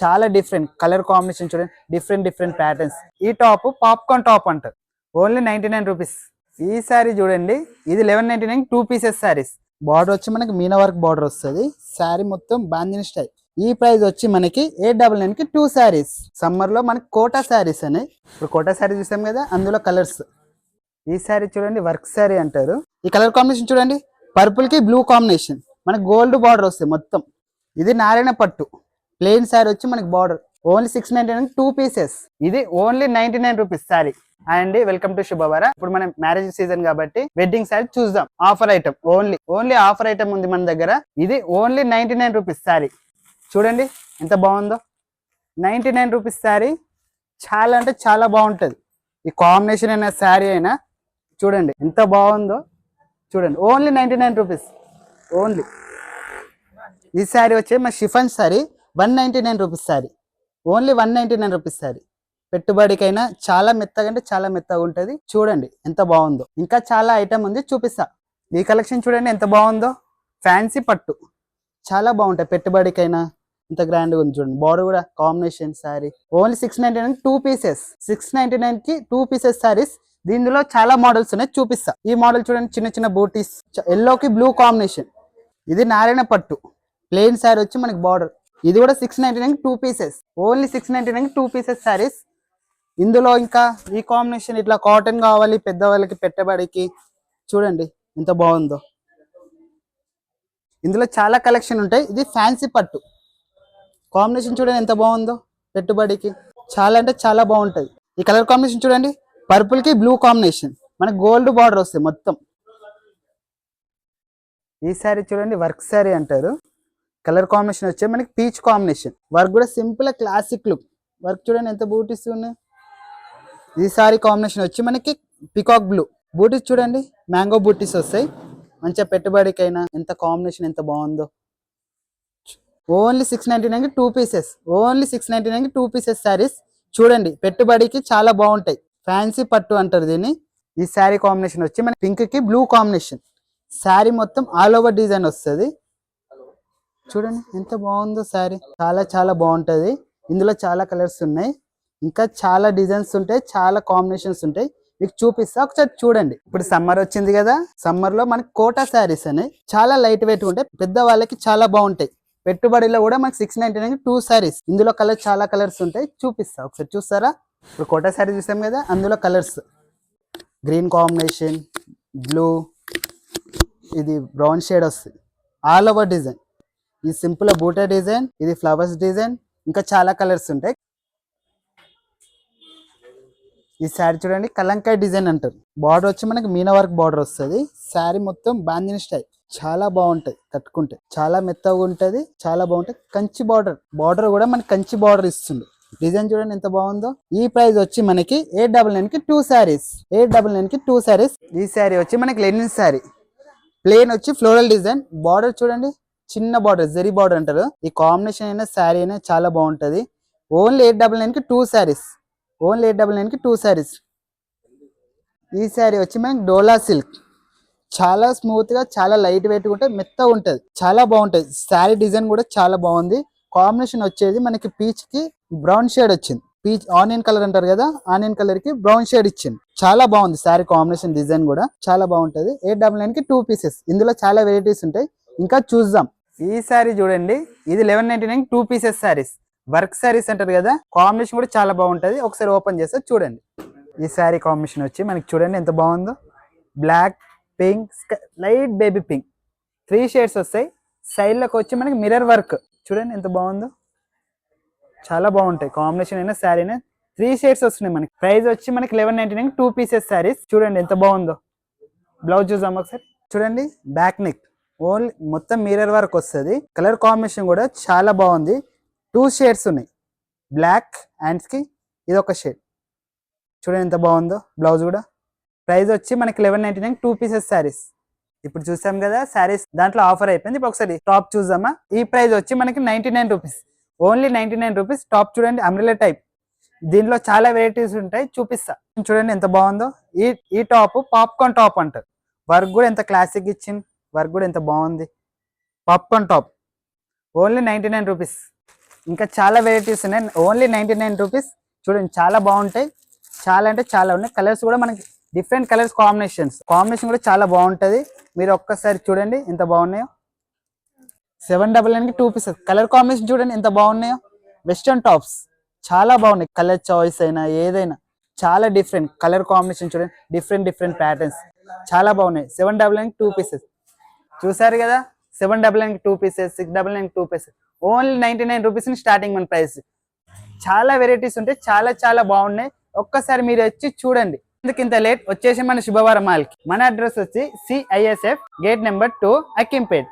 చాలా different colour combination చూడండి, different patterns. ఈ టాప్ పాప్కార్న్ టాప్ అంటారు, ఓన్లీ 99 రూపీస్. ఈ శారీ చూడండి, ఇది 1199 2 పీసెస్ శారీస్. బార్డర్ వచ్చి మనకి మీనా వర్క్ బార్డర్ వస్తుంది. శారీ మొత్తం బాందిని స్టైల్. ఈ ప్రైస్ వచ్చి మనకి 899 కి 2 శారీస్. సమ్మర్ లో మనకి కోటా శారీస్ అని, ఇప్పుడు కోటా శారీ చూసాం కదా, అందులో కలర్స్. ఈ శారీ చూడండి వర్క్ శారీ అంటారు. ఈ కలర్ కాంబినేషన్ చూడండి, పర్పుల్ కి బ్లూ కాంబినేషన్, మనకి గోల్డ్ బార్డర్ వస్తుంది మొత్తం. ఇది నారాయణ పట్టు ప్లెయిన్ శారీ వచ్చి మనకి బార్డర్ ఓన్లీ 699 2 పీసెస్. ఇది only 99 rupees sari. And welcome to Shubhavara. ఇప్పుడు మనం మ్యారేజ్ సీజన్ కాబట్టి వెడ్డింగ్ శారీ చూద్దాం. Offer item, only offer item ఉంది మన దగ్గర. ఇది ఓన్లీ 99 రూపీస్ శారీ. చూడండి ఎంత బాగుందో, 99 రూపీస్ శారీ. చాలా అంటే చాలా బాగుంటుంది. ఈ కాంబినేషన్ అయినా శారీ అయినా చూడండి ఎంత బాగుందో. చూడండి ఓన్లీ 99 రూపీస్ ఓన్లీ. ఈ శారీ వచ్చి మన chiffon sari 199 rupees sari, only 199 rupees sari. పెట్టుబడికైనా చాలా మెత్తగా అంటే చాలా మెత్తగా ఉంటుంది. చూడండి ఎంత బాగుందో. ఇంకా చాలా ఐటమ్ ఉంది, చూపిస్తా. ఈ కలెక్షన్ చూడండి ఎంత బాగుందో, ఫ్యాన్సీ పట్టు చాలా బాగుంటాయి. పెట్టుబడికైనా ఇంత గ్రాండ్గా ఉంది. చూడండి బార్డర్ కూడా కాంబినేషన్ శారీ. Only 699 2 pieces. 699 కి 2 పీసెస్ శారీస్. దీనిలో చాలా మోడల్స్ ఉన్నాయి, చూపిస్తా. ఈ మోడల్ చూడండి, చిన్న చిన్న బూటీస్, ఎల్లోకి బ్లూ కాంబినేషన్. ఇది నారాయణ పట్టు ప్లెయిన్ శారీ వచ్చి మనకి బార్డర్. ఇది కూడా 699 2 పీసెస్. Only 699 2 pieces saris. ఇందులో ఇంకా ఈ కాంబినేషన్ ఇట్లా కాటన్ కావాలి పెద్దవాళ్ళకి పెట్టుబడికి. చూడండి ఎంత బాగుందో. ఇందులో చాలా కలెక్షన్ ఉంటాయి. ఇది ఫ్యాన్సీ పట్టు కాంబినేషన్ చూడండి ఎంత బాగుందో. పెట్టుబడికి చాలా అంటే చాలా బాగుంటది. ఈ కలర్ కాంబినేషన్ చూడండి, పర్పుల్ కి బ్లూ కాంబినేషన్, మనకి గోల్డ్ బార్డర్ వస్తాయి మొత్తం. ఈ శారీ చూడండి వర్క్ శారీ అంటారు. కలర్ కాంబినేషన్ వచ్చే మనకి పీచ్ కాంబినేషన్. వర్క్ కూడా సింపుల్ క్లాసిక్ లుక్. వర్క్ చూడండి ఎంత బూటీస్ ఉన్నాయి. ఈ శారీ కాంబినేషన్ వచ్చి మనకి పికాక్ బ్లూ. బూటీస్ చూడండి మ్యాంగో బూటీస్ వస్తాయి. మంచిగా పెట్టుబడికైనా ఎంత కాంబినేషన్ ఎంత బాగుందో. Only 699 2 pieces. Only 699 2 pieces saris. చూడండి పెట్టుబడికి చాలా బాగుంటాయి. ఫ్యాన్సీ పట్టు అంటారు దీన్ని. ఈ శారీ కాంబినేషన్ వచ్చి మన పింక్ కి బ్లూ కాంబినేషన్. శారీ మొత్తం ఆల్ ఓవర్ డిజైన్ వస్తుంది. చూడండి ఎంత బాగుందో శారీ. చాలా చాలా బాగుంటది. ఇందులో చాలా కలర్స్ ఉన్నాయి, ఇంకా చాలా డిజైన్స్ ఉంటాయి, చాలా కాంబినేషన్స్ ఉంటాయి. మీకు చూపిస్తా, ఒకసారి చూడండి. ఇప్పుడు సమ్మర్ వచ్చింది కదా, సమ్మర్ లో మనకి కోటా శారీస్ అని చాలా లైట్ వెయిట్ ఉంటాయి, పెద్ద వాళ్ళకి చాలా బాగుంటాయి. పెట్టుబడిలో కూడా మనకి 699 2 శారీస్. ఇందులో కలర్ చాలా కలర్స్ ఉంటాయి, చూపిస్తా ఒకసారి చూస్తారా. ఇప్పుడు కోటా శారీ చూసాం కదా, అందులో కలర్స్ గ్రీన్ కాంబినేషన్, బ్లూ, ఇది బ్రౌన్ షేడ్ వస్తుంది, ఆల్ ఓవర్ డిజైన్. ఇది సింపుల్ బూటా డిజైన్, ఇది ఫ్లవర్స్ డిజైన్, ఇంకా చాలా కలర్స్ ఉంటాయి. ఈ శారీ చూడండి కలంకాయ డిజైన్ అంటారు. బార్డర్ వచ్చి మనకి మీనా వర్క్ బార్డర్ వస్తుంది. శారీ మొత్తం బాందిని స్టైల్. చాలా బాగుంటది, కట్టుకుంటే చాలా మెత్తగా ఉంటది, చాలా బాగుంటది. కంచి బార్డర్ కూడా మనకి కంచి బార్డర్ ఇస్తుంది. డిజైన్ చూడండి ఎంత బాగుందో. ఈ ప్రైస్ వచ్చి మనకి 899 కి 2 శారీస్. 899 కి 2 శారీస్. ఈ శారీ వచ్చి మనకి లెనిన్ శారీ, ప్లేన్ వచ్చి ఫ్లోరల్ డిజైన్. బార్డర్ చూడండి చిన్న బార్డర్, జరీ బార్డర్ అంటారు. ఈ కాంబినేషన్ అయినా శారీ అయినా చాలా బాగుంటది. ఓన్లీ 899 కి 2 శారీస్. ఓన్లీ 899 కి 2 శారీస్. ఈ శారీ వచ్చి మనకి డోలా సిల్క్. చాలా స్మూత్ గా, చాలా లైట్ వెయిట్ ఉంటే మెత్తగా ఉంటది, చాలా బాగుంటది. శారీ డిజైన్ కూడా చాలా బాగుంది. కాంబినేషన్ వచ్చేది మనకి పీచ్ కి బ్రౌన్ షేడ్ వచ్చింది. పీచ్ ఆనియన్ కలర్ అంటారు కదా, ఆనియన్ కలర్ కి బ్రౌన్ షేడ్ ఇచ్చింది. చాలా బాగుంది శారీ కాంబినేషన్, డిజైన్ కూడా చాలా బాగుంటది. 899 కి 2 పీసెస్. ఇందులో చాలా వెరైటీస్ ఉంటాయి, ఇంకా చూద్దాం. ఈ శారీ చూడండి, ఇది 1199 2 పీసెస్ శారీస్. వర్క్ శారీస్ అంటారు కదా, కాంబినేషన్ కూడా చాలా బాగుంటది. ఒకసారి ఓపెన్ చేస్తే చూడండి. ఈ శారీ కాంబినేషన్ వచ్చి మనకి చూడండి ఎంత బాగుందో. Black, pink, light baby pink, 3 shades వస్తాయి. సైడ్ లకు వచ్చి మనకి మిర్రర్ వర్క్ చూడండి ఎంత బాగుందో. చాలా బాగుంటాయి కాంబినేషన్ అయినా శారీ అయినా. 3 షేడ్స్ వస్తున్నాయి మనకి. ప్రైస్ వచ్చి మనకి 1199 2 పీసెస్ శారీస్. చూడండి ఎంత బాగుందో. బ్లౌజ్ చూద్దాం ఒకసారి. చూడండి బ్యాక్ నెక్ ఓన్లీ మొత్తం మిర్రర్ వర్క్ వస్తుంది. కలర్ కాంబినేషన్ కూడా చాలా బాగుంది. 2 షేడ్స్ ఉన్నాయి. బ్లాక్ హ్యాండ్స్ కి ఇది ఒక షేడ్. చూడండి ఎంత బాగుందో. బ్లౌజ్ కూడా. ప్రైస్ వచ్చి మనకి 1199 2 పీసెస్ శారీస్. ఇప్పుడు చూసాం కదా శారీస్, దాంట్లో ఆఫర్ అయిపోయింది. ఇప్పుడు ఒకసారి టాప్ చూద్దామా. ఈ ప్రైస్ వచ్చి మనకి 99 రూపీస్. Only 99 rupees. టాప్ చూడండి అంబ్రెల్లా టైప్. దీంట్లో చాలా వెరైటీస్ ఉంటాయి, చూపిస్తా. చూడండి ఎంత బాగుందో. ఈ టాప్ పాప్కార్న్ టాప్ అంటారు. వర్క్ కూడా ఎంత క్లాసిక్ ఇచ్చింది, వర్క్ కూడా ఎంత బాగుంది. Popcorn top only 99 rupees. ఇంకా చాలా వెరైటీస్ ఉన్నాయి. Only 99 rupees. చూడండి చాలా బాగుంటాయి. చాలా అంటే చాలా ఉన్నాయి. కలర్స్ కూడా మనకి డిఫరెంట్ కలర్స్ కాంబినేషన్ కూడా చాలా బాగుంటది. మీరు ఒక్కసారి చూడండి ఎంత బాగున్నాయో. 799 కి 2 పీసెస్. కలర్ కాంబినేషన్ చూడండి ఎంత బాగున్నాయో. వెస్టర్న్ టాప్స్ చాలా బాగున్నాయి. కలర్ చాయిస్ అయినా ఏదైనా చాలా డిఫరెంట్ కలర్ కాంబినేషన్ చూడండి. డిఫరెంట్ ప్యాటర్న్స్ చాలా బాగున్నాయి. 799 కి 2 పీసెస్. చూసారు కదా, 799 కి 2 పీసెస్, 699 కి 2 పీసెస్. ఓన్లీ 99 రూపీస్ స్టార్టింగ్ మన ప్రైస్. చాలా వెరైటీస్ ఉంటాయి. చాలా బాగున్నాయి. ఒక్కసారి మీరు వచ్చి చూడండి. ఎందుకు ఇంత లేట్? వచ్చేసి మన శుభవారం మాల్కి. మన అడ్రస్ వచ్చి CISF గేట్ నెంబర్ 2 అక్కింపేట్.